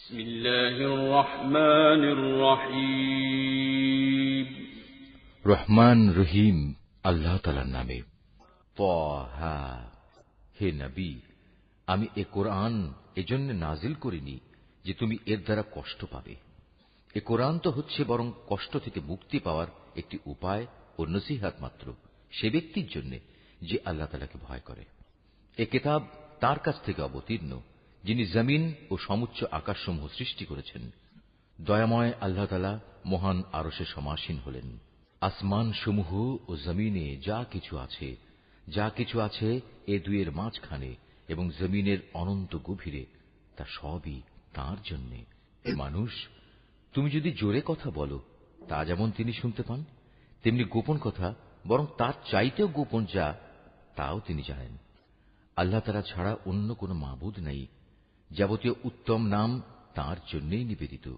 বিসমিল্লাহির রহমানির রহিম। রহমান রহিম আল্লাহ তাআলার নামে। তাহা, হে নবী, আমি এ কোরআন এজন্য নাজিল করিনি যে তুমি এর দ্বারা কষ্ট পাবে। এ কোরআন তো হচ্ছে বরং কষ্ট থেকে মুক্তি পাওয়ার একটি উপায় ও নসিহত মাত্র সে ব্যক্তির জন্য যে আল্লাহ তাআলাকে ভয় করে। এ কিতাব তার কাছ থেকে অবতীর্ণ যিনি জমিন ও সমুচ্চ আকাশসমূহ সৃষ্টি করেছেন। দয়াময় আল্লাহ তাআলা মহান আরশে সমাসীন হলেন। আসমান সমূহ ও জমিনে যা কিছু আছে এ দুয়ের মাঝখানে এবং জমিনের অনন্ত গভীরে, তা সবই তাঁর জন্য। হে মানুষ, তুমি যদি জোরে কথা বলো তা যেমন তিনি শুনতে পান, তেমনি গোপন কথা বরং তার চাইতেও গোপন যা, তাও তিনি জানেন। আল্লাহ তাআলা ছাড়া অন্য কোন মাবুদ নেই। যাবতীয় উত্তম নাম তাঁর জন্যই নিবেদিত।